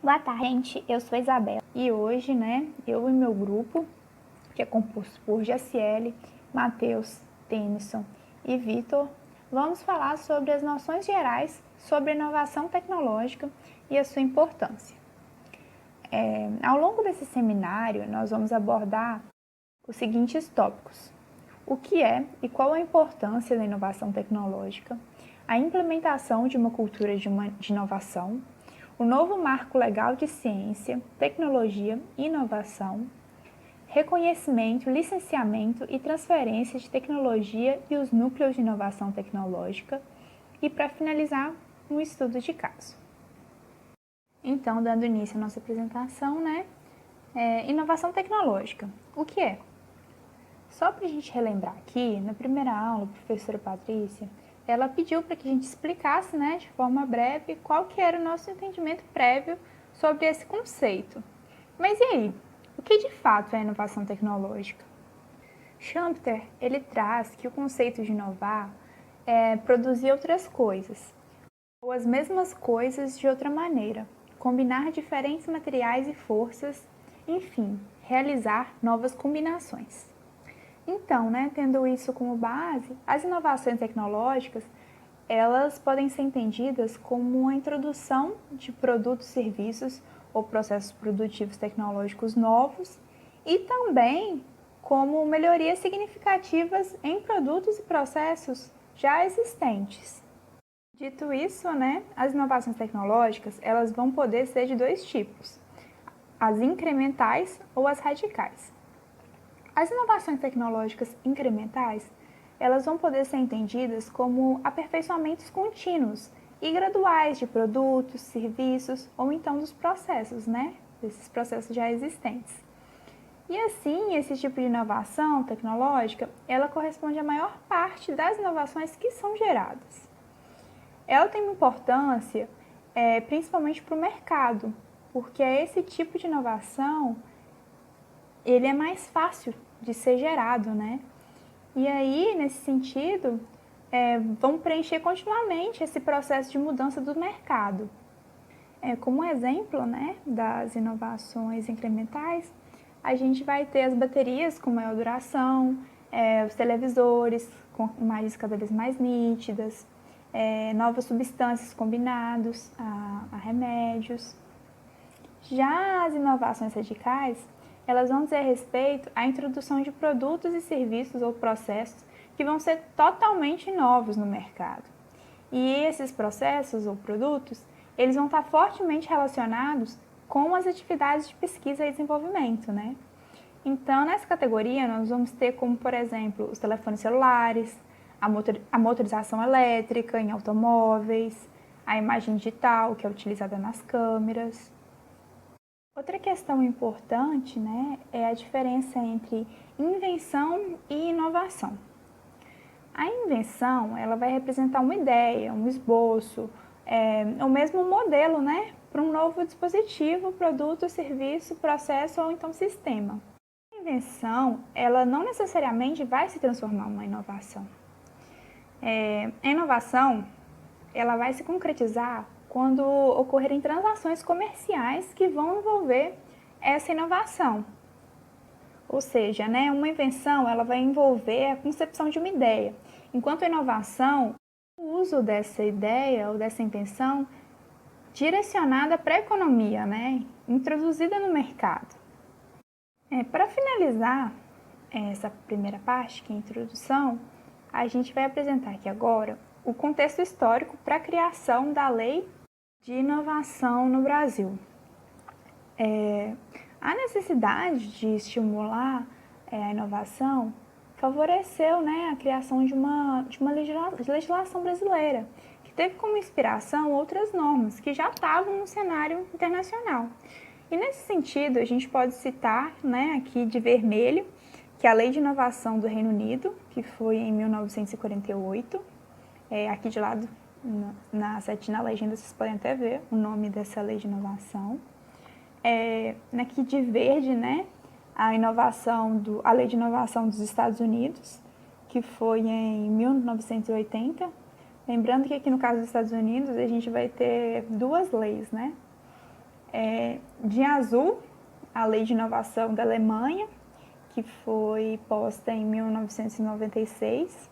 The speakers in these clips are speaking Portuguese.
Boa tarde, gente. Eu sou a Isabela e hoje, eu e meu grupo, que é composto por Jaciele, Matheus, Tennyson e Vitor, vamos falar sobre as noções gerais sobre inovação tecnológica e a sua importância. Ao longo desse seminário, nós vamos abordar os seguintes tópicos: o que é e qual a importância da inovação tecnológica, a implementação de uma cultura de inovação, o novo marco legal de ciência, tecnologia e inovação, reconhecimento, licenciamento e transferência de tecnologia e os núcleos de inovação tecnológica e, para finalizar, um estudo de caso. Então, dando início à nossa apresentação, inovação tecnológica. O que é? Só para a gente relembrar aqui, na primeira aula, a professora Patrícia, ela pediu para que a gente explicasse, de forma breve, qual que era o nosso entendimento prévio sobre esse conceito. Mas e aí? O que de fato é inovação tecnológica? Schumpeter, ele traz que o conceito de inovar é produzir outras coisas, ou as mesmas coisas de outra maneira, combinar diferentes materiais e forças, enfim, realizar novas combinações. Então, tendo isso como base, as inovações tecnológicas, elas podem ser entendidas como a introdução de produtos, serviços ou processos produtivos tecnológicos novos e também como melhorias significativas em produtos e processos já existentes. Dito isso, as inovações tecnológicas, elas vão poder ser de dois tipos: as incrementais ou as radicais. As inovações tecnológicas incrementais, elas vão poder ser entendidas como aperfeiçoamentos contínuos e graduais de produtos, serviços ou então dos processos, desses processos já existentes. E assim, esse tipo de inovação tecnológica, ela corresponde à maior parte das inovações que são geradas. Ela tem uma importância principalmente para o mercado, porque esse tipo de inovação ele é mais fácil de ser gerado, E aí, nesse sentido, vão preencher continuamente esse processo de mudança do mercado. Como exemplo, das inovações incrementais, a gente vai ter as baterias com maior duração, os televisores com imagens cada vez mais nítidas, novas substâncias combinadas a remédios. Já as inovações radicais, elas vão dizer respeito à introdução de produtos e serviços ou processos que vão ser totalmente novos no mercado. E esses processos ou produtos, eles vão estar fortemente relacionados com as atividades de pesquisa e desenvolvimento, Então, nessa categoria, nós vamos ter como, por exemplo, os telefones celulares, a motorização elétrica em automóveis, a imagem digital, que é utilizada nas câmeras. Outra questão importante, é a diferença entre invenção e inovação. A invenção, ela vai representar uma ideia, um esboço, ou mesmo um modelo, para um novo dispositivo, produto, serviço, processo ou então sistema. A invenção, ela não necessariamente vai se transformar numa inovação. A inovação, ela vai se concretizar quando ocorrerem transações comerciais que vão envolver essa inovação. Ou seja, uma invenção ela vai envolver a concepção de uma ideia, enquanto a inovação, o uso dessa ideia ou dessa invenção direcionada para a economia, introduzida no mercado. Para finalizar essa primeira parte, que é a introdução, a gente vai apresentar aqui agora o contexto histórico para a criação da Lei de Inovação no Brasil. A necessidade de estimular a inovação favoreceu a criação de uma legislação brasileira, que teve como inspiração outras normas que já estavam no cenário internacional. E nesse sentido, a gente pode citar aqui de vermelho, que é a Lei de Inovação do Reino Unido, que foi em 1948, aqui de lado, na legenda, vocês podem até ver o nome dessa lei de inovação. Aqui de verde, a lei de inovação dos Estados Unidos, que foi em 1980. Lembrando que aqui no caso dos Estados Unidos, a gente vai ter duas leis, De azul, a Lei de Inovação da Alemanha, que foi posta em 1996.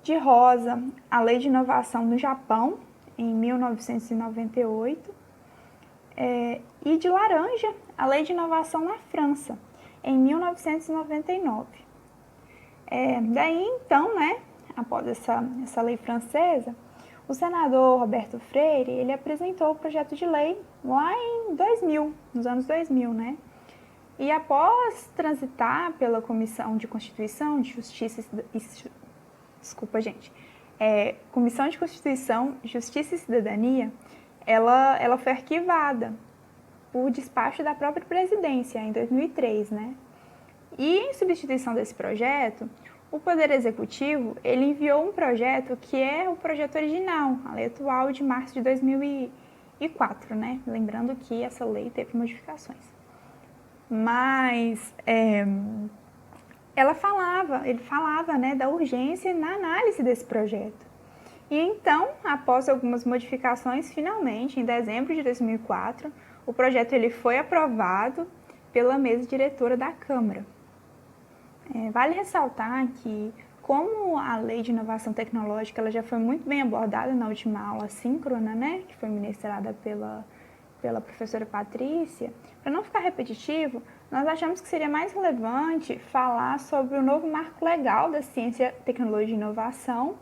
De rosa, a Lei de Inovação do Japão, em 1998. E de laranja, a Lei de Inovação na França, em 1999. Daí então, né, após essa lei francesa, o senador Roberto Freire, ele apresentou o projeto de lei lá em 2000, nos anos 2000, né? E após transitar pela Comissão de Constituição, de Justiça Comissão de Constituição, Justiça e Cidadania, ela foi arquivada por despacho da própria presidência em 2003, né? E em substituição desse projeto, o Poder Executivo ele enviou um projeto que é o projeto original, a lei atual de março de 2004, né? Lembrando que essa lei teve modificações. Mas ele falava, né, da urgência na análise desse projeto. E então, após algumas modificações, finalmente, em dezembro de 2004, o projeto ele foi aprovado pela mesa diretora da Câmara. Vale ressaltar que, como a Lei de Inovação Tecnológica ela já foi muito bem abordada na última aula síncrona, né, que foi ministrada pela professora Patrícia, para não ficar repetitivo, nós achamos que seria mais relevante falar sobre o novo marco legal da ciência, tecnologia e inovação,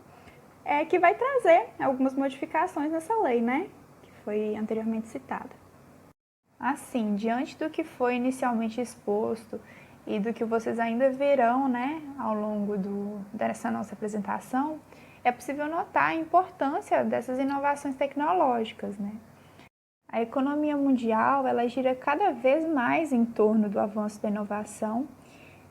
que vai trazer algumas modificações nessa lei, né, que foi anteriormente citada. Assim, diante do que foi inicialmente exposto e do que vocês ainda verão, né, ao longo dessa nossa apresentação, é possível notar a importância dessas inovações tecnológicas, né? A economia mundial, ela gira cada vez mais em torno do avanço da inovação,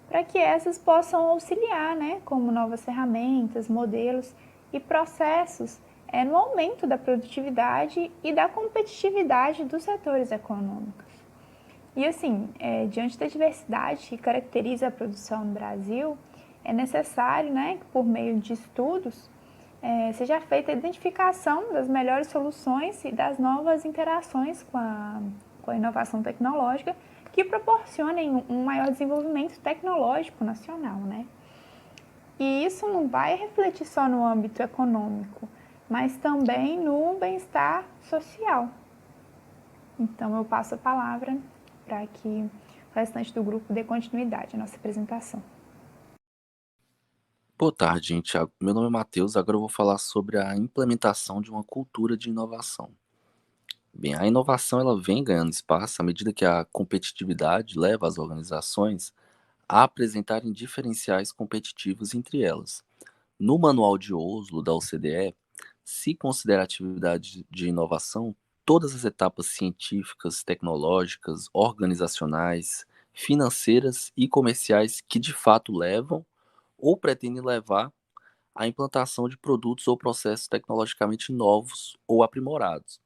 para que essas possam auxiliar, né, como novas ferramentas, modelos e processos no aumento da produtividade e da competitividade dos setores econômicos. E assim, diante da diversidade que caracteriza a produção no Brasil, é necessário, né, que por meio de estudos seja feita a identificação das melhores soluções e das novas interações com a inovação tecnológica que proporcionem um maior desenvolvimento tecnológico nacional, né? E isso não vai refletir só no âmbito econômico, mas também no bem-estar social. Então, eu passo a palavra para que o restante do grupo dê continuidade à nossa apresentação. Boa tarde, gente. Meu nome é Matheus. Agora eu vou falar sobre a implementação de uma cultura de inovação. Bem, a inovação ela vem ganhando espaço à medida que a competitividade leva as organizações a apresentarem diferenciais competitivos entre elas. No Manual de Oslo da OCDE, se considera a atividade de inovação todas as etapas científicas, tecnológicas, organizacionais, financeiras e comerciais que de fato levam ou pretendem levar à implantação de produtos ou processos tecnologicamente novos ou aprimorados.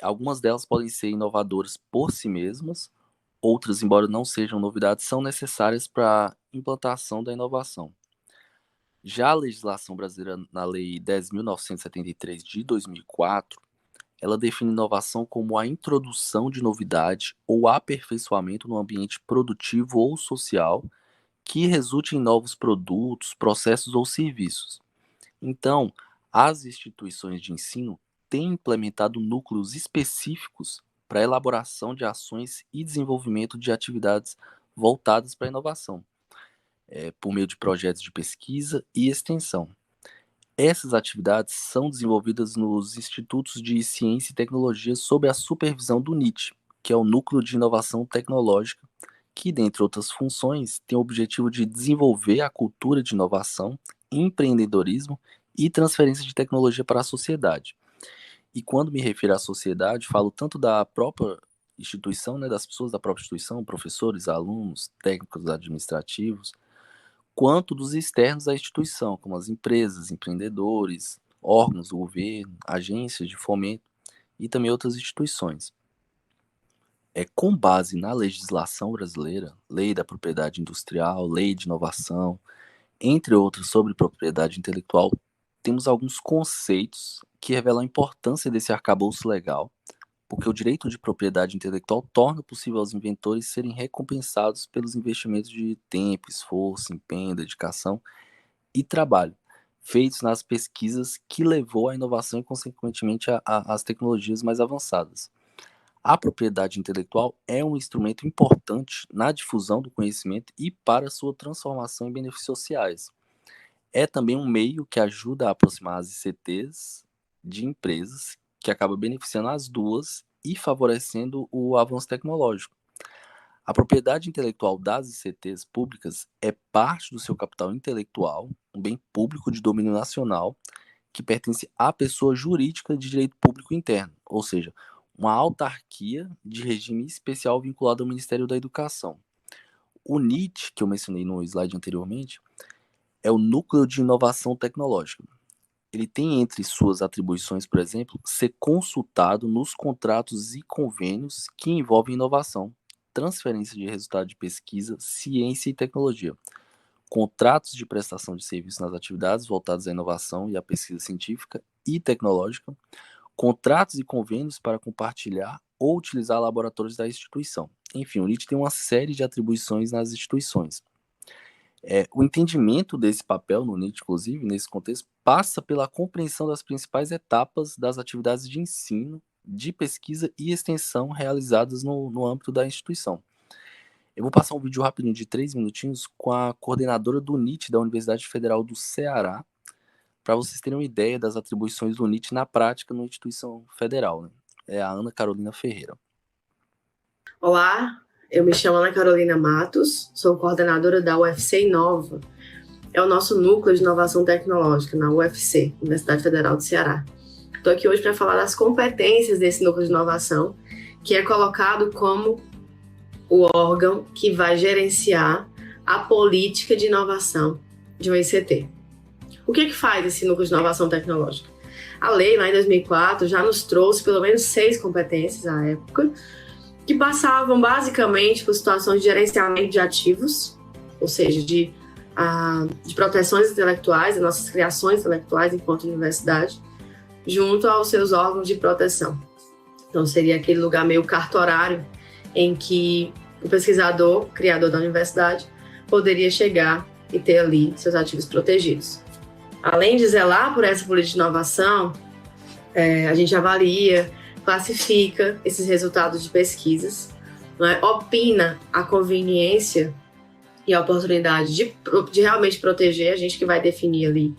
Algumas delas podem ser inovadoras por si mesmas, outras, embora não sejam novidades, são necessárias para a implantação da inovação. Já a legislação brasileira, na Lei 10.973 de 2004, ela define inovação como a introdução de novidade ou aperfeiçoamento no ambiente produtivo ou social que resulte em novos produtos, processos ou serviços. Então, as instituições de ensino têm implementado núcleos específicos para a elaboração de ações e desenvolvimento de atividades voltadas para a inovação, por meio de projetos de pesquisa e extensão. Essas atividades são desenvolvidas nos institutos de ciência e tecnologia sob a supervisão do NIT, que é o Núcleo de Inovação Tecnológica, que, dentre outras funções, tem o objetivo de desenvolver a cultura de inovação, empreendedorismo e transferência de tecnologia para a sociedade. E quando me refiro à sociedade, falo tanto da própria instituição, né, das pessoas da própria instituição, professores, alunos, técnicos administrativos, quanto dos externos à instituição, como as empresas, empreendedores, órgãos do governo, agências de fomento e também outras instituições. Com base na legislação brasileira, Lei da Propriedade Industrial, Lei de Inovação, entre outros sobre propriedade intelectual, temos alguns conceitos que revelam a importância desse arcabouço legal porque o direito de propriedade intelectual torna possível aos inventores serem recompensados pelos investimentos de tempo, esforço, empenho, dedicação e trabalho feitos nas pesquisas que levou à inovação e, consequentemente, às tecnologias mais avançadas. A propriedade intelectual é um instrumento importante na difusão do conhecimento e para sua transformação em benefícios sociais. É também um meio que ajuda a aproximar as ICTs de empresas, que acaba beneficiando as duas e favorecendo o avanço tecnológico. A propriedade intelectual das ICTs públicas é parte do seu capital intelectual, um bem público de domínio nacional, que pertence à pessoa jurídica de direito público interno, ou seja, uma autarquia de regime especial vinculado ao Ministério da Educação. O NIT, que eu mencionei no slide anteriormente, é o Núcleo de Inovação Tecnológica. Ele tem entre suas atribuições, por exemplo, ser consultado nos contratos e convênios que envolvem inovação, transferência de resultado de pesquisa, ciência e tecnologia, contratos de prestação de serviços nas atividades voltadas à inovação e à pesquisa científica e tecnológica, contratos e convênios para compartilhar ou utilizar laboratórios da instituição. Enfim, o NIT tem uma série de atribuições nas instituições. O entendimento desse papel no NIT, inclusive, nesse contexto, passa pela compreensão das principais etapas das atividades de ensino, de pesquisa e extensão realizadas no âmbito da instituição. Eu vou passar um vídeo rapidinho de 3 minutinhos com a coordenadora do NIT da Universidade Federal do Ceará, para vocês terem uma ideia das atribuições do NIT na prática na instituição federal, né? É a Ana Carolina Ferreira. Olá, eu me chamo Ana Carolina Matos, sou coordenadora da UFC Inova. É o nosso núcleo de inovação tecnológica na UFC, Universidade Federal do Ceará. Estou aqui hoje para falar das competências desse núcleo de inovação, que é colocado como o órgão que vai gerenciar a política de inovação de um ICT. O que faz esse núcleo de inovação tecnológica? A lei, lá em 2004, já nos trouxe pelo menos 6 competências à época, que passavam basicamente por situações de gerenciamento de ativos, ou seja, de proteções intelectuais, das nossas criações intelectuais enquanto universidade, junto aos seus órgãos de proteção. Então, seria aquele lugar meio cartorário em que o pesquisador, criador da universidade, poderia chegar e ter ali seus ativos protegidos. Além de zelar por essa política de inovação, a gente avalia, classifica esses resultados de pesquisas, né, opina a conveniência e a oportunidade de realmente proteger, a gente que vai definir ali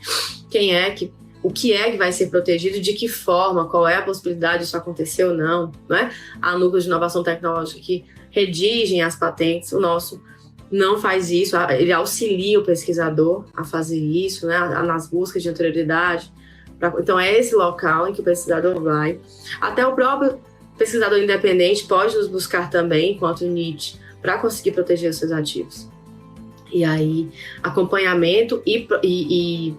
o que é que vai ser protegido, de que forma, qual é a possibilidade disso acontecer ou não, né? Há núcleos de inovação tecnológica que redigem as patentes, o nosso não faz isso, ele auxilia o pesquisador a fazer isso, né, nas buscas de anterioridade. Então, é esse local em que o pesquisador vai. Até o próprio pesquisador independente pode nos buscar também, enquanto NIT, para conseguir proteger os seus ativos. E aí, acompanhamento e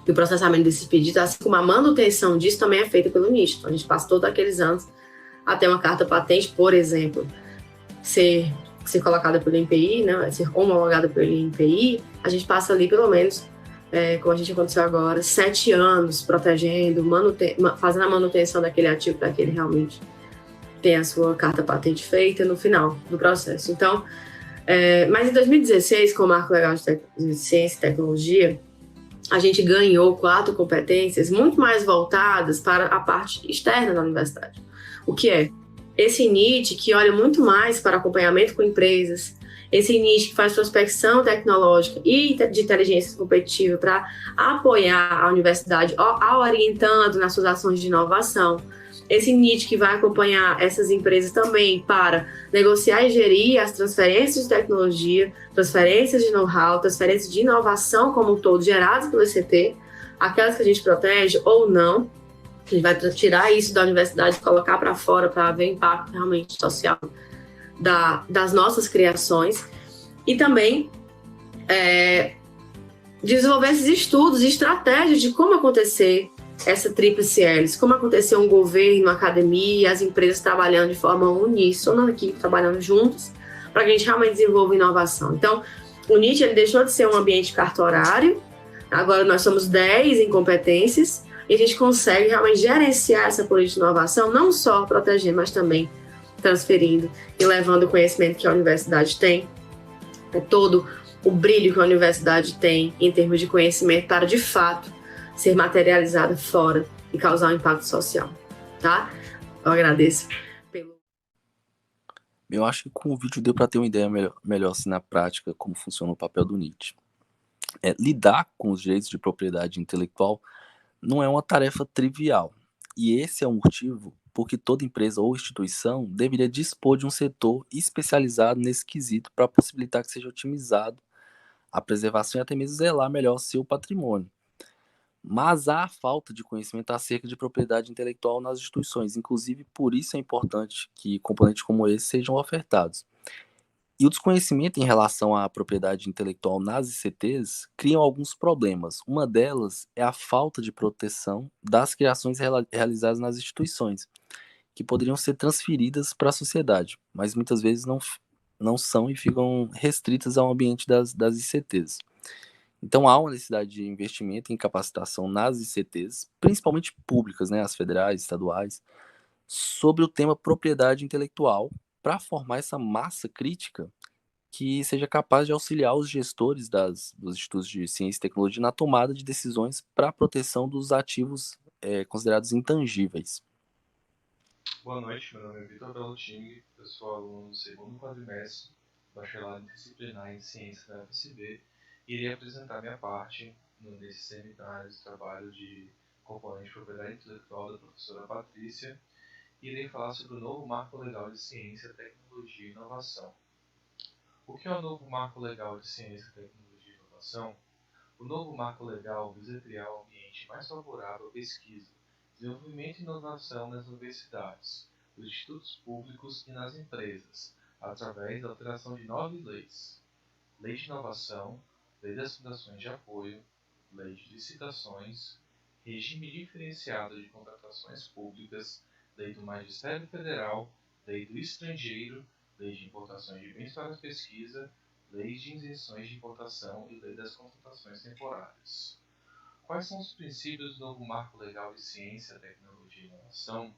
o processamento desses pedidos, assim como a manutenção disso, também é feita pelo NIT. Então, a gente passa todos aqueles anos até uma carta patente, por exemplo, ser colocada pelo INPI, né, ser homologada pelo INPI, a gente passa ali pelo menos, como a gente aconteceu agora, 7 anos protegendo, fazendo a manutenção daquele ativo para que ele realmente tenha a sua carta patente feita no final do processo. Então, mas em 2016, com o Marco Legal de Ciência e Tecnologia, a gente ganhou 4 competências muito mais voltadas para a parte externa da universidade. O que é? Esse NIT que olha muito mais para acompanhamento com empresas, esse NIT que faz prospecção tecnológica e de inteligência competitiva para apoiar a universidade, orientando nas suas ações de inovação. Esse NIT que vai acompanhar essas empresas também para negociar e gerir as transferências de tecnologia, transferências de know-how, transferências de inovação como um todo geradas pelo ICT, aquelas que a gente protege ou não. A gente vai tirar isso da universidade e colocar para fora para ver o impacto realmente social das nossas criações. E também desenvolver esses estudos e estratégias de como acontecer essa tríplice hélice, como acontecer um governo, uma academia, as empresas trabalhando de forma uníssona aqui, trabalhando juntos, para que a gente realmente desenvolva inovação. Então, o NIT ele deixou de ser um ambiente cartorário, agora nós somos 10 em competências, e a gente consegue realmente gerenciar essa política de inovação, não só protegendo, mas também transferindo e levando o conhecimento que a universidade tem, todo o brilho que a universidade tem em termos de conhecimento para, de fato, ser materializada fora e causar um impacto social, tá? Eu agradeço pelo... Eu acho que com o vídeo deu para ter uma ideia melhor assim, na prática, como funciona o papel do NIT. Lidar com os direitos de propriedade intelectual não é uma tarefa trivial. E esse é o motivo porque toda empresa ou instituição deveria dispor de um setor especializado nesse quesito para possibilitar que seja otimizado a preservação e até mesmo zelar melhor seu patrimônio. Mas há falta de conhecimento acerca de propriedade intelectual nas instituições, inclusive por isso é importante que componentes como esse sejam ofertados. E o desconhecimento em relação à propriedade intelectual nas ICTs criam alguns problemas. Uma delas é a falta de proteção das criações realizadas nas instituições, que poderiam ser transferidas para a sociedade, mas muitas vezes não são e ficam restritas ao ambiente das ICTs. Então há uma necessidade de investimento em capacitação nas ICTs, principalmente públicas, né, as federais, estaduais, sobre o tema propriedade intelectual, para formar essa massa crítica que seja capaz de auxiliar os gestores dos institutos de ciência e tecnologia na tomada de decisões para a proteção dos ativos considerados intangíveis. Boa noite, meu nome é Vitor Belluting, eu sou aluno do segundo quadrimestre, bacharelado interdisciplinar em Ciência da UFSB, e irei apresentar minha parte nesse seminário de trabalho de componente de propriedade intelectual da professora Patrícia, e irei falar sobre o novo Marco Legal de Ciência, Tecnologia e Inovação. O que é o novo Marco Legal de Ciência, Tecnologia e Inovação? O novo Marco Legal visa criar um ambiente mais favorável à pesquisa, desenvolvimento e inovação nas universidades, nos institutos públicos e nas empresas, através da alteração de 9 leis. Lei de Inovação, Lei das Fundações de Apoio, Lei de Licitações, Regime Diferenciado de Contratações Públicas, Lei do Magistério Federal, Lei do Estrangeiro, Lei de Importações de Bens para a Pesquisa, Lei de Isenções de Importação e Lei das Contratações Temporárias. Quais são os princípios do novo Marco Legal de Ciência, Tecnologia e Inovação?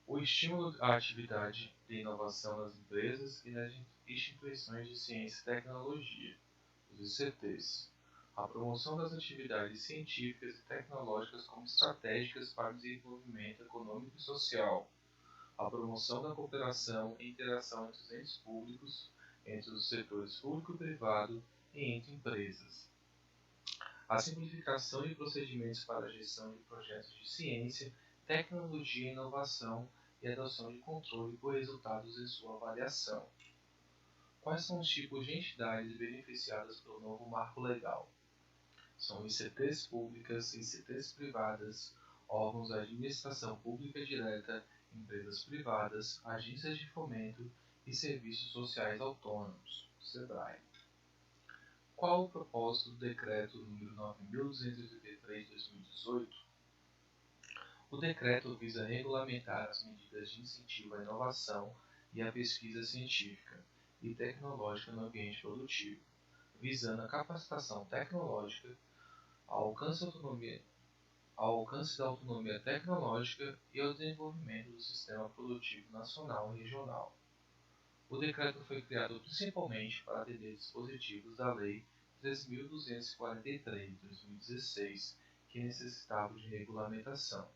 O estímulo à atividade de inovação nas empresas e nas instituições de ciência e tecnologia, os ICTs. A promoção das atividades científicas e tecnológicas como estratégicas para o desenvolvimento econômico e social. A promoção da cooperação e interação entre os entes públicos, entre os setores público e privado e entre empresas. A simplificação de procedimentos para a gestão de projetos de ciência, tecnologia e inovação e adoção de controle por resultados em sua avaliação. Quais são os tipos de entidades beneficiadas pelo novo marco legal? São ICTs públicas, ICTs privadas, órgãos da administração pública direta, empresas privadas, agências de fomento e serviços sociais autônomos, SEBRAE. Qual o propósito do Decreto nº 9.283/2018? O decreto visa regulamentar as medidas de incentivo à inovação e à pesquisa científica e tecnológica no ambiente produtivo, visando a capacitação tecnológica, ao alcance da autonomia tecnológica e ao desenvolvimento do sistema produtivo nacional e regional. O decreto foi criado principalmente para atender dispositivos da Lei 3.243 de 2016, que necessitavam de regulamentação.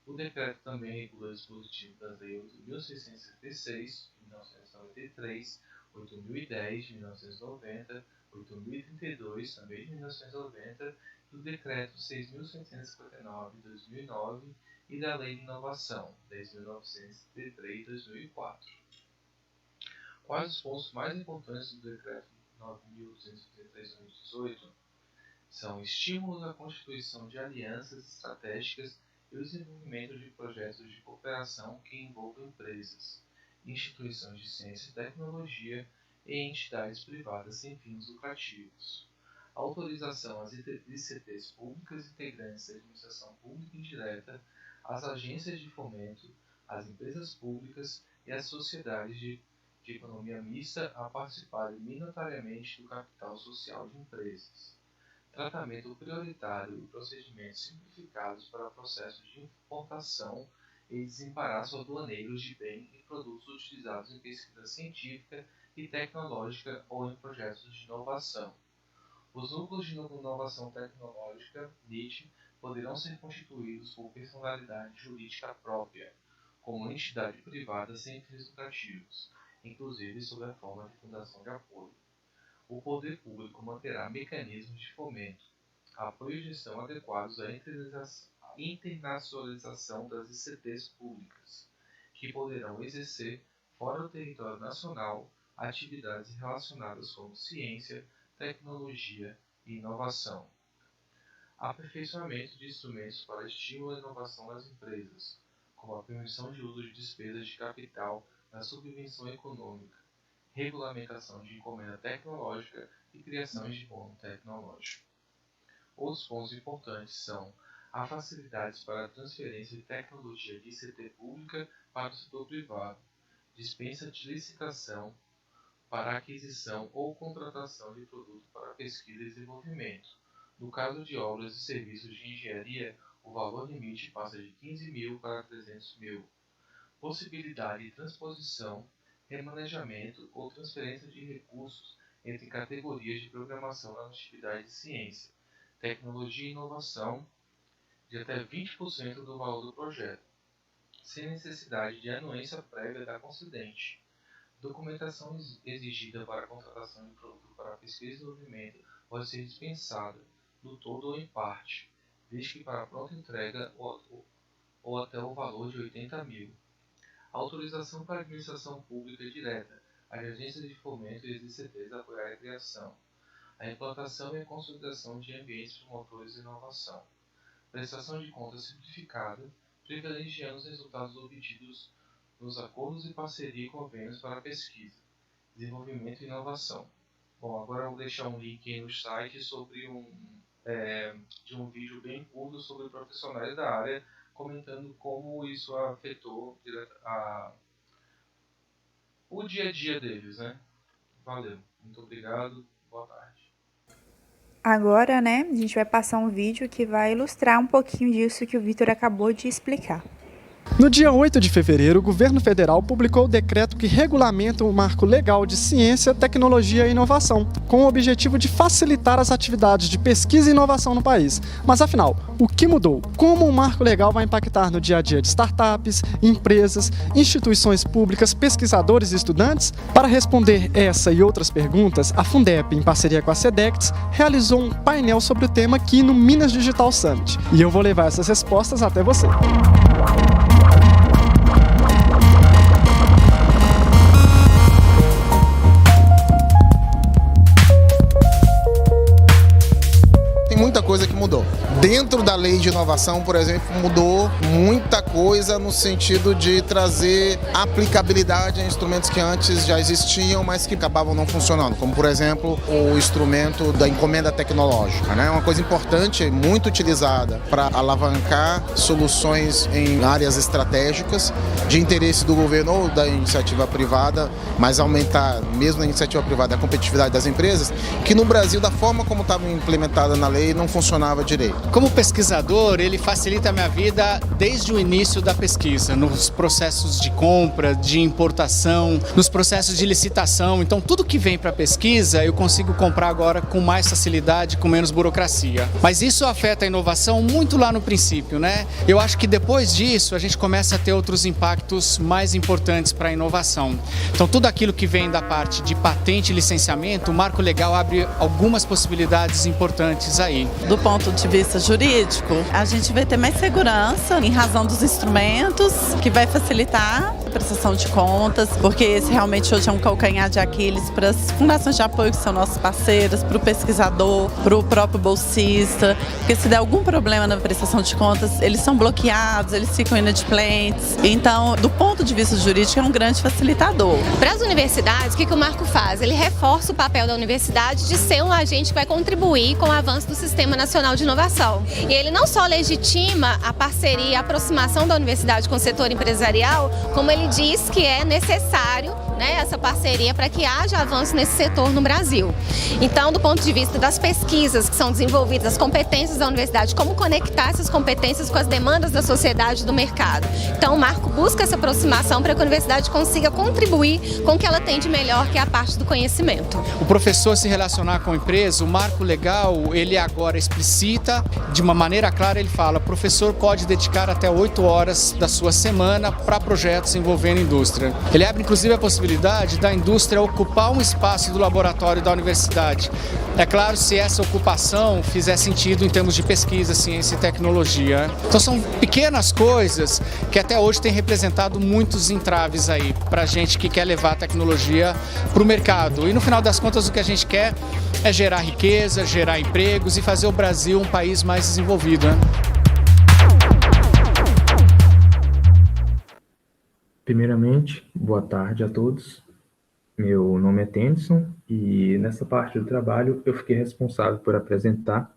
O decreto também regula o dispositivo das Leis 8.676 de 1993, 8.010 de 1990, 8.032 também de 1990, do decreto 6.759 de 2009 e da Lei de Inovação 10.933 de 2004. Quais os pontos mais importantes do decreto 9.233 de 2018? São estímulos à constituição de alianças estratégicas e o desenvolvimento de projetos de cooperação que envolvam empresas, instituições de ciência e tecnologia e entidades privadas sem fins lucrativos. Autorização às ICTs públicas integrantes da administração pública indireta, às agências de fomento, às empresas públicas e às sociedades de economia mista a participarem minoriamente do capital social de empresas. tratamento prioritário e procedimentos simplificados para processos de importação e desembaraço aduaneiros de bens e produtos utilizados em pesquisa científica e tecnológica ou em projetos de inovação. Os núcleos de inovação tecnológica, NIT, poderão ser constituídos por personalidade jurídica própria, como entidade privada sem fins lucrativos, inclusive sob a forma de fundação de apoio. O poder público manterá mecanismos de fomento, apoio e gestão adequados à internacionalização das ICTs públicas, que poderão exercer, fora do território nacional, atividades relacionadas como ciência, tecnologia e inovação. Aperfeiçoamento de instrumentos para estímulo à inovação nas empresas, como a permissão de uso de despesas de capital na subvenção econômica, regulamentação de encomenda tecnológica e criação de bônus tecnológico. Outros pontos importantes são a facilidades para a transferência de tecnologia de ICT pública para o setor privado, dispensa de licitação para a aquisição ou contratação de produto para pesquisa e desenvolvimento. No caso de obras e serviços de engenharia, o valor limite passa de 15 mil para 300 mil. Possibilidade de transposição, remanejamento ou transferência de recursos entre categorias de programação nas atividades de ciência, tecnologia e inovação, de até 20% do valor do projeto, sem necessidade de anuência prévia da concedente. Documentação exigida para a contratação de produto para pesquisa e desenvolvimento pode ser dispensada, do todo ou em parte, desde que para pronta entrega ou até o valor de 80 mil. Autorização para a administração pública direta, as agências de fomento e as ICTs apoiar a criação, a implantação e a consolidação de ambientes promotores de inovação. Prestação de contas simplificada, privilegiando os resultados obtidos nos acordos e parceria e convênios para pesquisa, desenvolvimento e inovação. Bom, agora eu vou deixar um link aí no site sobre de um vídeo bem curto sobre profissionais da área, comentando como isso afetou o dia a dia deles, né? Valeu, muito obrigado, boa tarde. Agora, né, a gente vai passar um vídeo que vai ilustrar um pouquinho disso que o Vitor acabou de explicar. No dia 8 de fevereiro, o governo federal publicou o decreto que regulamenta o marco legal de ciência, tecnologia e inovação, com o objetivo de facilitar as atividades de pesquisa e inovação no país. Mas afinal, o que mudou? Como o marco legal vai impactar no dia a dia de startups, empresas, instituições públicas, pesquisadores e estudantes? Para responder essa e outras perguntas, a Fundep, em parceria com a Sedex, realizou um painel sobre o tema aqui no Minas Digital Summit. E eu vou levar essas respostas até você. Muita coisa que mudou. Dentro da lei de inovação, por exemplo, mudou muita coisa no sentido de trazer aplicabilidade a instrumentos que antes já existiam, mas que acabavam não funcionando, como por exemplo o instrumento da encomenda tecnológica, né? Uma coisa importante, muito utilizada para alavancar soluções em áreas estratégicas de interesse do governo ou da iniciativa privada, mas aumentar mesmo na iniciativa privada a competitividade das empresas, que no Brasil, da forma como estava implementada na lei, não funcionava direito. Como pesquisador, ele facilita a minha vida desde o início da pesquisa, nos processos de compra, de importação, nos processos de licitação. Então, tudo que vem para a pesquisa, eu consigo comprar agora com mais facilidade, com menos burocracia. Mas isso afeta a inovação muito lá no princípio, né? Eu acho que depois disso, a gente começa a ter outros impactos mais importantes para a inovação. Então, tudo aquilo que vem da parte de patente e licenciamento, o marco legal abre algumas possibilidades importantes aí. Do ponto de vista jurídico, a gente vai ter mais segurança em razão dos instrumentos, que vai facilitar a prestação de contas, porque esse realmente hoje é um calcanhar de Aquiles para as fundações de apoio que são nossos parceiros, para o pesquisador, para o próprio bolsista, porque se der algum problema na prestação de contas, eles são bloqueados, eles ficam inadimplentes. Então, do ponto de vista jurídico, é um grande facilitador. Para as universidades, o que o marco faz? Ele reforça o papel da universidade de ser um agente que vai contribuir com o avanço do Sistema Nacional de Inovação. E ele não só legitima a parceria e a aproximação da universidade com o setor empresarial, como ele ele diz que é necessário, né, essa parceria para que haja avanço nesse setor no Brasil. Então, do ponto de vista das pesquisas que são desenvolvidas, as competências da universidade, como conectar essas competências com as demandas da sociedade e do mercado. Então, o marco busca essa aproximação para que a universidade consiga contribuir com o que ela tem de melhor, que é a parte do conhecimento. O professor se relacionar com a empresa, o marco legal, ele agora explicita, de uma maneira clara, ele fala, o professor pode dedicar até 8 horas da sua semana para projetos envolvendo indústria. Ele abre, inclusive, a possibilidade da indústria ocupar um espaço do laboratório da universidade. É claro, se essa ocupação fizer sentido em termos de pesquisa, ciência e tecnologia. Então são pequenas coisas que até hoje têm representado muitos entraves aí para a gente que quer levar a tecnologia para o mercado. E no final das contas o que a gente quer é gerar riqueza, gerar empregos e fazer o Brasil um país mais desenvolvido, né? Primeiramente, boa tarde a todos. Meu nome é Tennyson e nessa parte do trabalho eu fiquei responsável por apresentar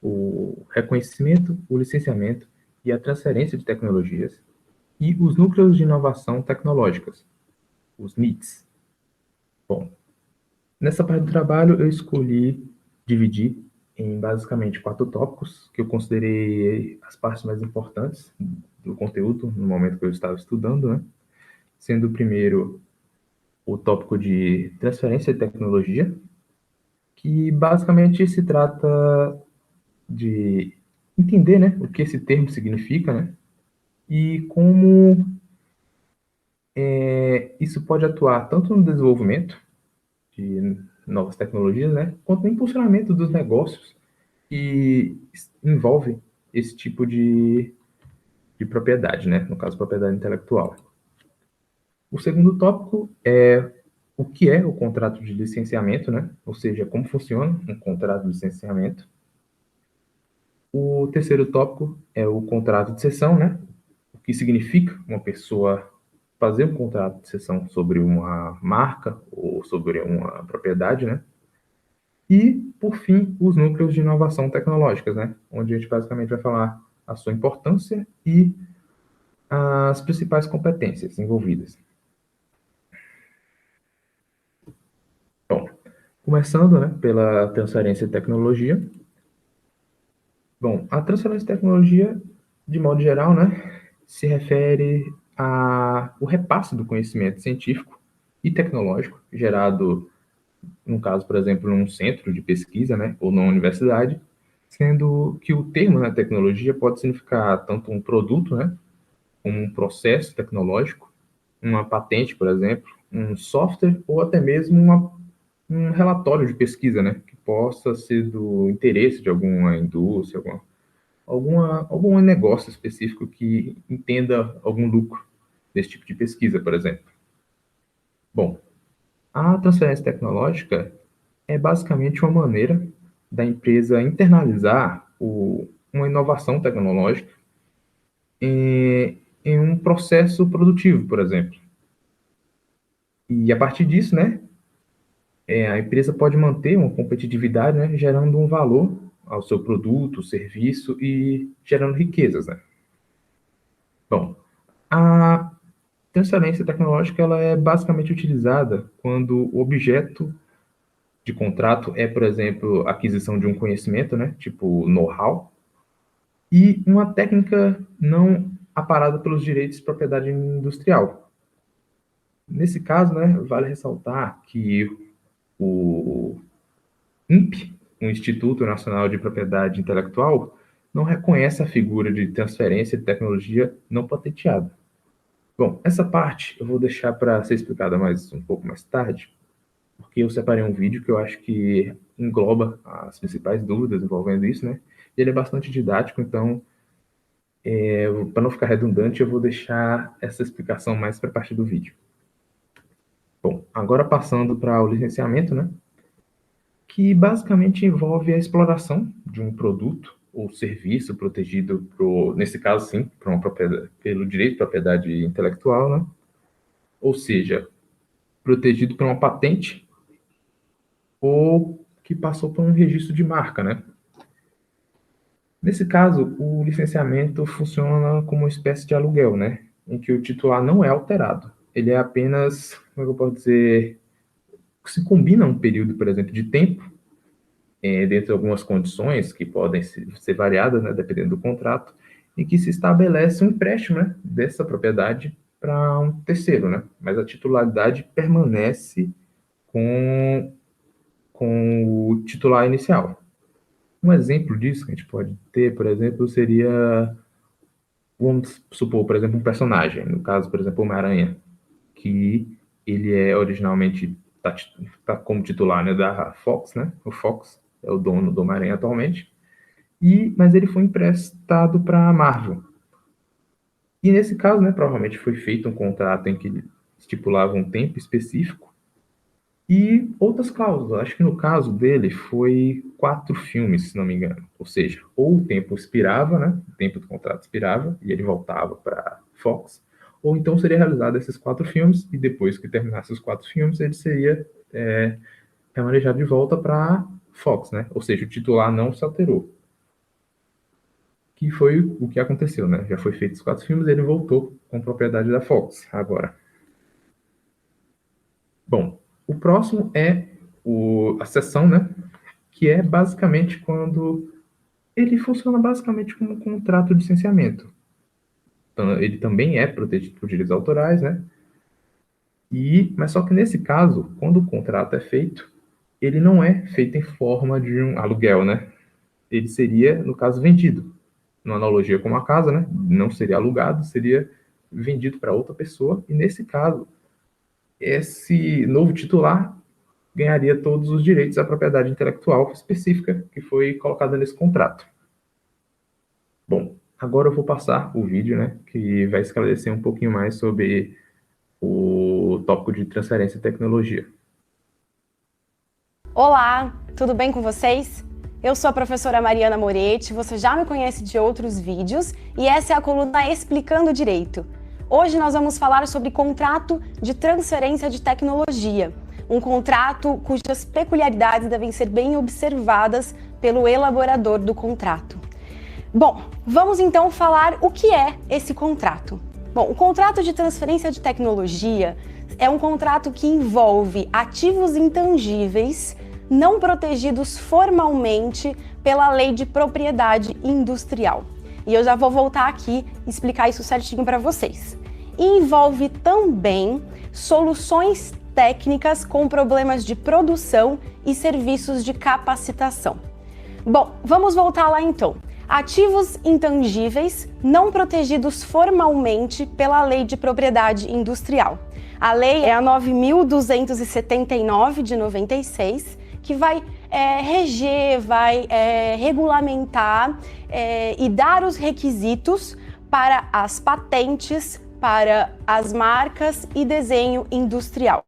o reconhecimento, o licenciamento e a transferência de tecnologias e os núcleos de inovação tecnológicas, os NITs. Bom, nessa parte do trabalho eu escolhi dividir em basicamente 4 tópicos que eu considerei as partes mais importantes do conteúdo no momento que eu estava estudando, né? Sendo o primeiro o tópico de transferência de tecnologia, que basicamente se trata de entender, né, o que esse termo significa, né, e como isso pode atuar tanto no desenvolvimento de novas tecnologias, né, quanto no impulsionamento dos negócios que envolve esse tipo de propriedade, né, no caso, propriedade intelectual. O segundo tópico é o que é o contrato de licenciamento, né? Ou seja, como funciona um contrato de licenciamento. O terceiro tópico é o contrato de cessão, né? O que significa uma pessoa fazer um contrato de cessão sobre uma marca ou sobre uma propriedade, né? E, por fim, os núcleos de inovação tecnológicas, né? Onde a gente basicamente vai falar a sua importância e as principais competências envolvidas. Bom, começando, né, pela transferência de tecnologia. Bom, a transferência de tecnologia, de modo geral, né, se refere ao repasse do conhecimento científico e tecnológico gerado, no caso, por exemplo, num centro de pesquisa, né, ou numa universidade, sendo que o termo, né, tecnologia pode significar tanto um produto, né, como um processo tecnológico, uma patente, por exemplo, um software ou até mesmo um relatório de pesquisa, né, que possa ser do interesse de alguma indústria, algum negócio específico que entenda algum lucro desse tipo de pesquisa, por exemplo. Bom, a transferência tecnológica é basicamente uma maneira da empresa internalizar uma inovação tecnológica em um processo produtivo, por exemplo. E a partir disso, né, a empresa pode manter uma competitividade, né, gerando um valor ao seu produto, serviço e gerando riquezas, né? Bom, a transferência tecnológica ela é basicamente utilizada quando o objeto de contrato é, por exemplo, a aquisição de um conhecimento, né, tipo know-how, e uma técnica não aparada pelos direitos de propriedade industrial. Nesse caso, né, vale ressaltar que o INPE, o Instituto Nacional de Propriedade Intelectual, não reconhece a figura de transferência de tecnologia não patenteada. Bom, essa parte eu vou deixar para ser explicada um pouco mais tarde, porque eu separei um vídeo que eu acho que engloba as principais dúvidas envolvendo isso, né? Ele é bastante didático, então, para não ficar redundante, eu vou deixar essa explicação mais para a parte do vídeo. Bom, agora passando para o licenciamento, né? Que basicamente envolve a exploração de um produto ou serviço protegido, nesse caso, sim, pelo direito de propriedade intelectual, né? Ou seja, protegido por uma patente ou que passou por um registro de marca, né? Nesse caso, o licenciamento funciona como uma espécie de aluguel, né? em que o titular não é alterado. Ele é apenas, como é que eu posso dizer, se combina um período, por exemplo, de tempo, dentro de algumas condições que podem ser variadas, né, dependendo do contrato, em que se estabelece um empréstimo, né, dessa propriedade para um terceiro, né, mas a titularidade permanece com o titular inicial. Um exemplo disso que a gente pode ter, por exemplo, seria, vamos supor, por exemplo, um personagem, no caso, por exemplo, Homem-Aranha, que ele é originalmente, tá como titular, né, da Fox, né, o Fox é o dono do Homem-Aranha atualmente, mas ele foi emprestado para a Marvel. E nesse caso, né, provavelmente foi feito um contrato em que estipulava um tempo específico e outras cláusulas. Acho que no caso dele foi 4 filmes, se não me engano. Ou seja, ou o tempo expirava, né, o tempo do contrato expirava e ele voltava para Fox, ou então seria realizado esses 4 filmes e depois que terminasse os 4 filmes ele seria remanejado de volta para Fox, né? Ou seja, o titular não se alterou. Que foi o que aconteceu, né? Já foi feito os 4 filmes e ele voltou com propriedade da Fox agora. Bom, o próximo é a cessão, né? Que é basicamente quando ele funciona basicamente como um contrato de licenciamento. Então, ele também é protegido por direitos autorais, né? Mas só que nesse caso, quando o contrato é feito, ele não é feito em forma de um aluguel, né? Ele seria, no caso, vendido. Numa analogia com uma casa, né? Não seria alugado, seria vendido para outra pessoa. E nesse caso, esse novo titular ganharia todos os direitos à propriedade intelectual específica que foi colocada nesse contrato. Bom, agora eu vou passar o vídeo, né? Que vai esclarecer um pouquinho mais sobre o tópico de transferência e tecnologia. Olá, tudo bem com vocês? Eu sou a professora Mariana Moretti, você já me conhece de outros vídeos e essa é a coluna Explicando Direito. Hoje nós vamos falar sobre contrato de transferência de tecnologia, um contrato cujas peculiaridades devem ser bem observadas pelo elaborador do contrato. Bom, vamos então falar o que é esse contrato. Bom, o contrato de transferência de tecnologia é um contrato que envolve ativos intangíveis não protegidos formalmente pela Lei de Propriedade Industrial. E eu já vou voltar aqui e explicar isso certinho para vocês. E envolve também soluções técnicas com problemas de produção e serviços de capacitação. Bom, vamos voltar lá então. Ativos intangíveis não protegidos formalmente pela Lei de Propriedade Industrial. A lei é a 9.279 de 96, que vai reger, vai regulamentar e dar os requisitos para as patentes, para as marcas e desenho industrial.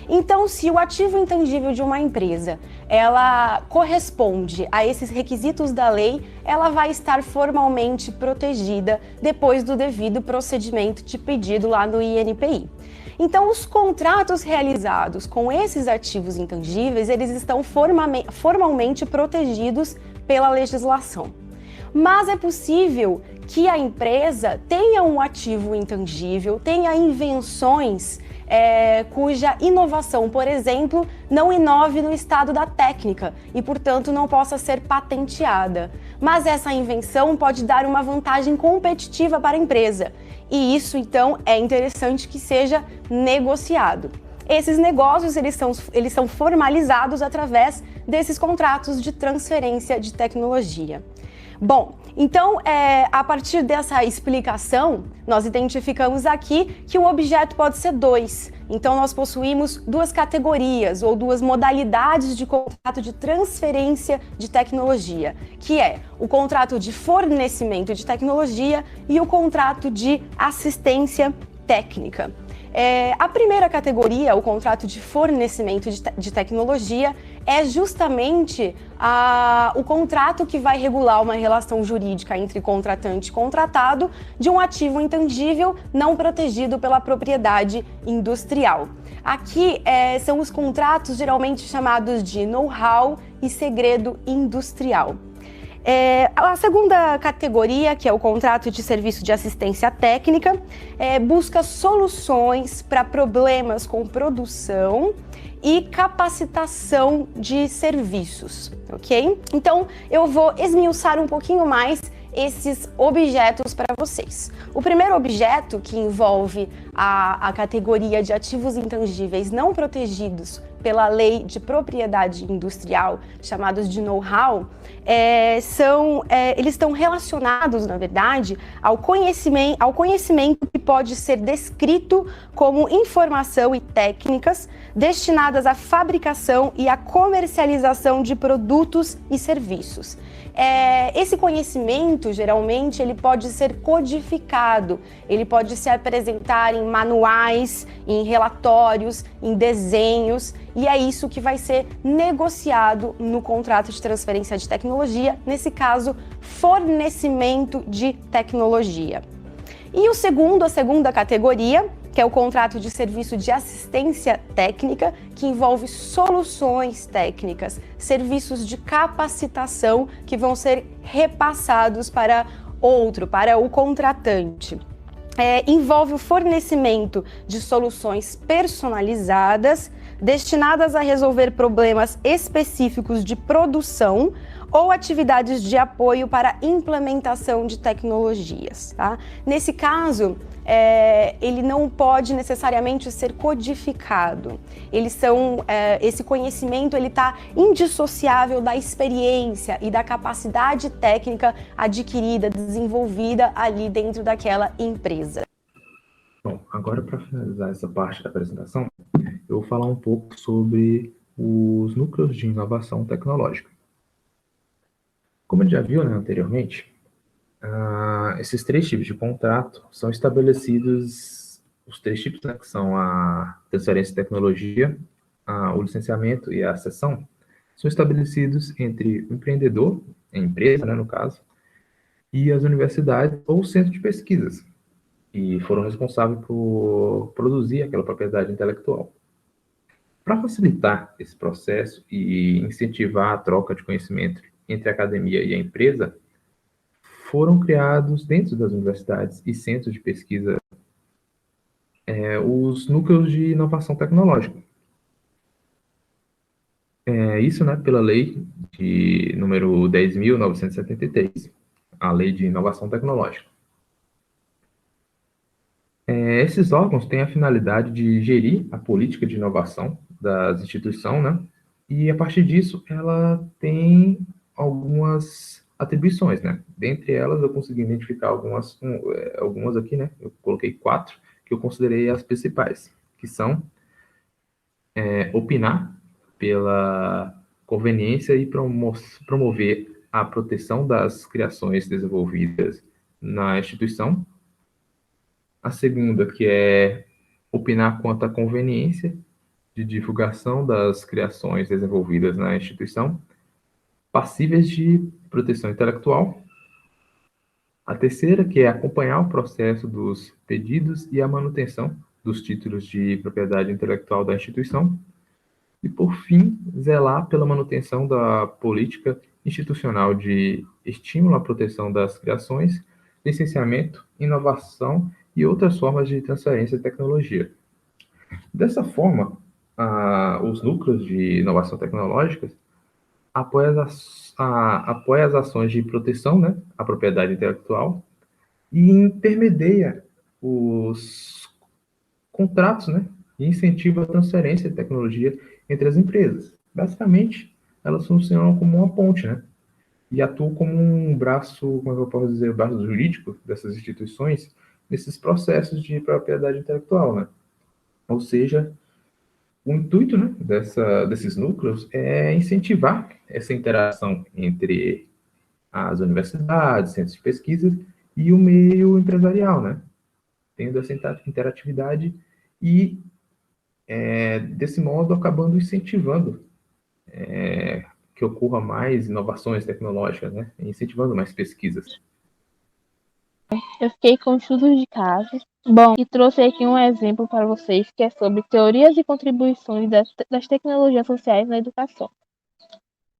Então, se o ativo intangível de uma empresa, ela corresponde a esses requisitos da lei, ela vai estar formalmente protegida depois do devido procedimento de pedido lá no INPI. Então, os contratos realizados com esses ativos intangíveis, eles estão formalmente protegidos pela legislação. Mas é possível que a empresa tenha um ativo intangível, tenha invenções cuja inovação, por exemplo, não inove no estado da técnica e, portanto, não possa ser patenteada. Mas essa invenção pode dar uma vantagem competitiva para a empresa e isso, então, é interessante que seja negociado. Esses negócios, eles são formalizados através desses contratos de transferência de tecnologia. Bom, então, a partir dessa explicação, nós identificamos aqui que o objeto pode ser 2. Então, nós possuímos 2 categorias ou 2 modalidades de contrato de transferência de tecnologia, que é o contrato de fornecimento de tecnologia e o contrato de assistência técnica. A primeira categoria, o contrato de fornecimento de tecnologia, é justamente o contrato que vai regular uma relação jurídica entre contratante e contratado de um ativo intangível não protegido pela propriedade industrial. Aqui são os contratos geralmente chamados de know-how e segredo industrial. A segunda categoria, que é o contrato de serviço de assistência técnica, busca soluções para problemas com produção e capacitação de serviços, ok? Então, eu vou esmiuçar um pouquinho mais esses objetos para vocês. O primeiro objeto, que envolve a categoria de ativos intangíveis não protegidos pela lei de propriedade industrial, chamados de know-how, eles estão relacionados, na verdade, ao conhecimento que pode ser descrito como informação e técnicas destinadas à fabricação e à comercialização de produtos e serviços. Esse conhecimento, geralmente, ele pode ser codificado, ele pode se apresentar em manuais, em relatórios, em desenhos, e é isso que vai ser negociado no contrato de transferência de tecnologia, nesse caso, fornecimento de tecnologia. E a segunda categoria, que é o contrato de serviço de assistência técnica, que envolve soluções técnicas, serviços de capacitação que vão ser repassados para o contratante. Envolve o fornecimento de soluções personalizadas, destinadas a resolver problemas específicos de produção ou atividades de apoio para implementação de tecnologias, tá? Nesse caso, ele não pode necessariamente ser codificado. Esse conhecimento está indissociável da experiência e da capacidade técnica adquirida, desenvolvida ali dentro daquela empresa. Bom, agora para finalizar essa parte da apresentação, eu vou falar um pouco sobre os núcleos de inovação tecnológica. Como a gente já viu, né, anteriormente, esses 3 tipos de contrato são estabelecidos, os 3 tipos, né, que são a transferência de tecnologia, o licenciamento e a cessão, são estabelecidos entre o empreendedor, a empresa, né, no caso, e as universidades ou centros de pesquisas, que foram responsáveis por produzir aquela propriedade intelectual. Para facilitar esse processo e incentivar a troca de conhecimento entre a academia e a empresa, foram criados dentro das universidades e centros de pesquisa os núcleos de inovação tecnológica. Isso, né, pela lei de número 10.973, a Lei de Inovação Tecnológica. Esses órgãos têm a finalidade de gerir a política de inovação das instituições, né? E, a partir disso, ela tem algumas atribuições, né? Dentre elas, eu consegui identificar algumas aqui, né? Eu coloquei 4, que eu considerei as principais, que são opinar pela conveniência e promover a proteção das criações desenvolvidas na instituição. A segunda, que é opinar quanto à conveniência de divulgação das criações desenvolvidas na instituição, passíveis de proteção intelectual. A terceira, que é acompanhar o processo dos pedidos e a manutenção dos títulos de propriedade intelectual da instituição. E, por fim, zelar pela manutenção da política institucional de estímulo à proteção das criações, licenciamento, inovação e outras formas de transferência de tecnologia. Dessa forma, os núcleos de inovação tecnológica apoiam as ações de proteção, né, à propriedade intelectual e intermedia os contratos, né, e incentiva a transferência de tecnologia entre as empresas. Basicamente, elas funcionam como uma ponte, né, e atuam como um braço, como eu posso dizer, o braço jurídico dessas instituições nesses processos de propriedade intelectual, né? Ou seja, o intuito, né, desses núcleos é incentivar essa interação entre as universidades, centros de pesquisa e o meio empresarial, né? Tendo essa interatividade e, desse modo, acabando incentivando que ocorra mais inovações tecnológicas, né? Incentivando mais pesquisas. Eu fiquei com estudos de casos. Bom, e trouxe aqui um exemplo para vocês que é sobre teorias e contribuições das tecnologias sociais na educação.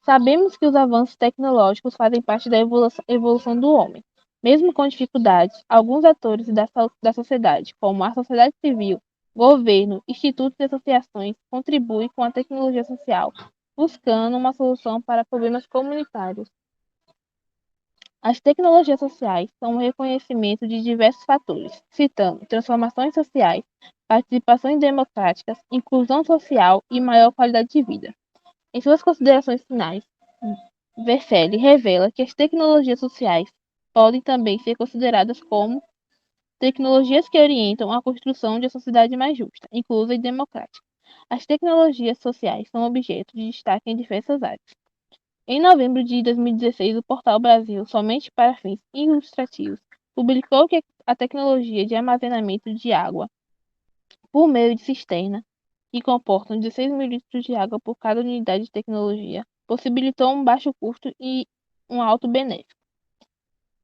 Sabemos que os avanços tecnológicos fazem parte da evolução do homem. Mesmo com dificuldades, alguns atores da sociedade, como a sociedade civil, governo, institutos e associações, contribuem com a tecnologia social, buscando uma solução para problemas comunitários. As tecnologias sociais são um reconhecimento de diversos fatores, citando transformações sociais, participações democráticas, inclusão social e maior qualidade de vida. Em suas considerações finais, Vercelli revela que as tecnologias sociais podem também ser consideradas como tecnologias que orientam a construção de uma sociedade mais justa, inclusa e democrática. As tecnologias sociais são objeto de destaque em diversas áreas. Em novembro de 2016, o Portal Brasil, somente para fins ilustrativos, publicou que a tecnologia de armazenamento de água por meio de cisterna, que comportam 16 mil litros de água por cada unidade de tecnologia, possibilitou um baixo custo e um alto benefício.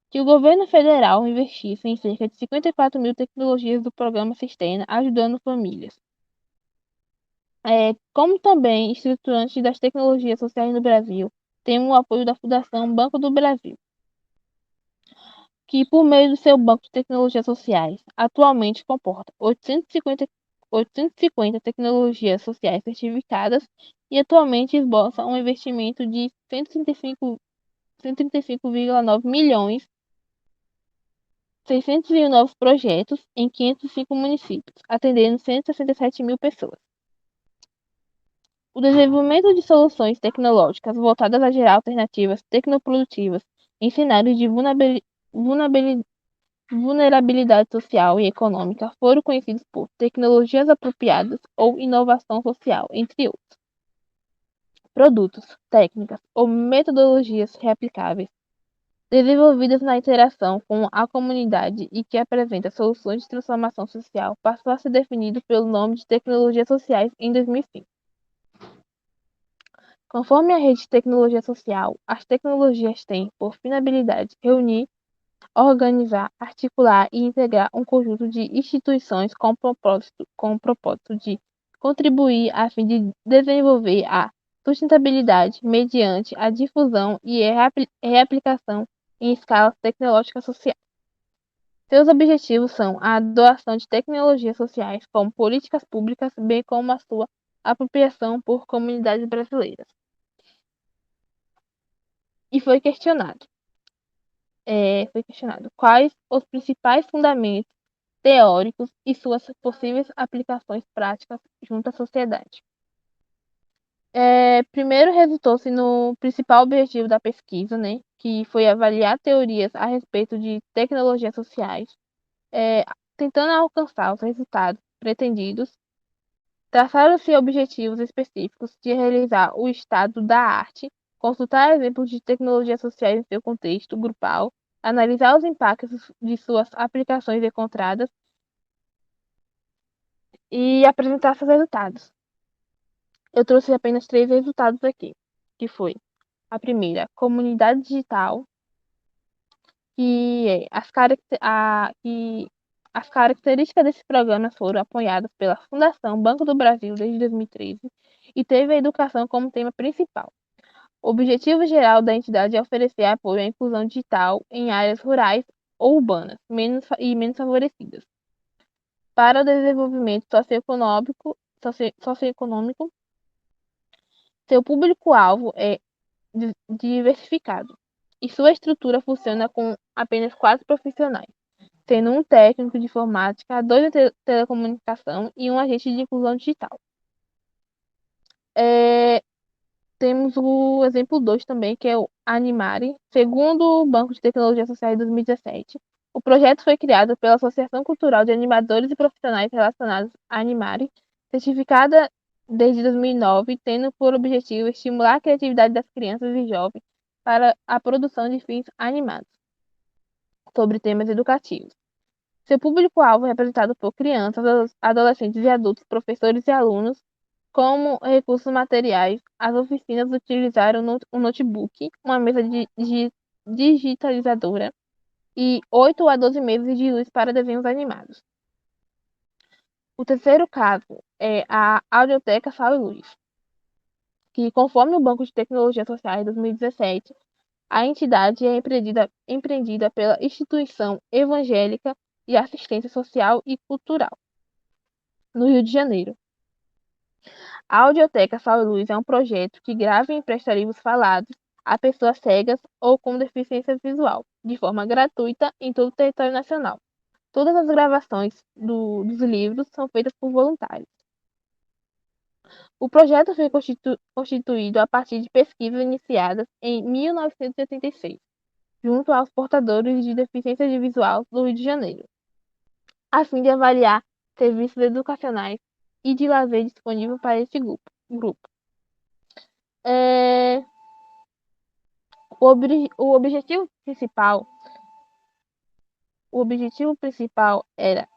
Que o governo federal investisse em cerca de 54 mil tecnologias do programa Cisterna, ajudando famílias. Como também estruturantes das tecnologias sociais no Brasil, temos o apoio da Fundação Banco do Brasil, que por meio do seu banco de tecnologias sociais, atualmente comporta 850 tecnologias sociais certificadas e atualmente esboça um investimento de 135,9 milhões 601 novos projetos em 505 municípios, atendendo 167 mil pessoas. O desenvolvimento de soluções tecnológicas voltadas a gerar alternativas tecnoprodutivas em cenários de vulnerabilidade social e econômica foram conhecidos por tecnologias apropriadas ou inovação social, entre outros. Produtos, técnicas ou metodologias reaplicáveis, desenvolvidas na interação com a comunidade e que apresenta soluções de transformação social, passou a ser definido pelo nome de tecnologias sociais em 2005. Conforme a rede de tecnologia social, as tecnologias têm por finalidade reunir, organizar, articular e integrar um conjunto de instituições com o propósito de contribuir a fim de desenvolver a sustentabilidade mediante a difusão e reaplicação em escala tecnológica social. Seus objetivos são a adoção de tecnologias sociais como políticas públicas, bem como a sua apropriação por comunidades brasileiras. E foi questionado quais os principais fundamentos teóricos e suas possíveis aplicações práticas junto à sociedade. Primeiro resultou-se no principal objetivo da pesquisa, que foi avaliar teorias a respeito de tecnologias sociais, tentando alcançar os resultados pretendidos. Traçaram-se objetivos específicos de realizar o estado da arte, consultar exemplos de tecnologias sociais em seu contexto grupal, analisar os impactos de suas aplicações encontradas e apresentar seus resultados. Eu trouxe apenas 3 resultados aqui, que foi a primeira, comunidade digital, que as características desse programa foram apoiadas pela Fundação Banco do Brasil desde 2013 e teve a educação como tema principal. O objetivo geral da entidade é oferecer apoio à inclusão digital em áreas rurais ou urbanas menos favorecidas. Para o desenvolvimento socioeconômico, seu público-alvo é diversificado e sua estrutura funciona com apenas 4 profissionais, sendo um técnico de informática, 2 de telecomunicação e um agente de inclusão digital. Temos o exemplo 2 também, que é o Animare. Segundo o Banco de Tecnologia Social de 2017, o projeto foi criado pela Associação Cultural de Animadores e Profissionais Relacionados à Animare, certificada desde 2009, tendo por objetivo estimular a criatividade das crianças e jovens para a produção de filmes animados sobre temas educativos. Seu público-alvo é representado por crianças, adolescentes e adultos, professores e alunos. Como recursos materiais, as oficinas utilizaram um notebook, uma mesa digitalizadora e 8 a 12 mesas de luz para desenhos animados. O terceiro caso é a Audioteca Sal e Luz. que, conforme o Banco de Tecnologia Social em 2017, a entidade é empreendida pela Instituição Evangélica de Assistência Social e Cultural, no Rio de Janeiro. A Audioteca Sal e Luz é um projeto que grava e empresta livros falados a pessoas cegas ou com deficiência visual, de forma gratuita em todo o território nacional. Todas as gravações dos livros são feitas por voluntários. O projeto foi constituído a partir de pesquisas iniciadas em 1986, junto aos portadores de deficiência visual do Rio de Janeiro, a fim de avaliar serviços educacionais e de lazer disponível para esse grupo. O objetivo principal era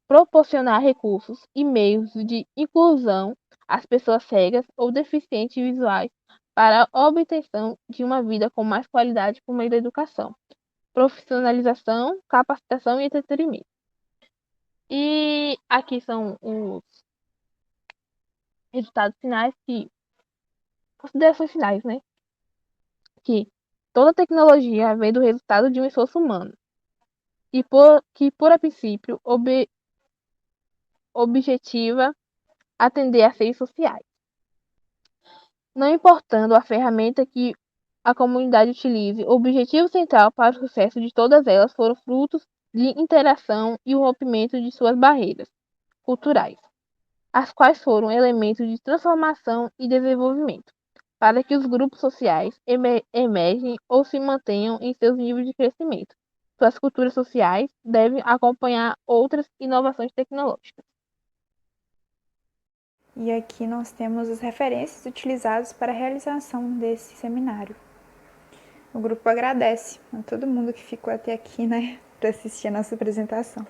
proporcionar recursos e meios de inclusão às pessoas cegas ou deficientes visuais para a obtenção de uma vida com mais qualidade por meio da educação, profissionalização, capacitação e entretenimento. E aqui são os resultados finais, considerações finais, né? Que toda tecnologia vem do resultado de um esforço humano e que, por a princípio, objetiva atender a seres sociais. Não importando a ferramenta que a comunidade utilize, o objetivo central para o sucesso de todas elas foram frutos de interação e o rompimento de suas barreiras culturais, as quais foram elementos de transformação e desenvolvimento, para que os grupos sociais emergem ou se mantenham em seus níveis de crescimento. Suas culturas sociais devem acompanhar outras inovações tecnológicas. E aqui nós temos as referências utilizadas para a realização desse seminário. O grupo agradece a todo mundo que ficou até aqui, né, para assistir a nossa apresentação.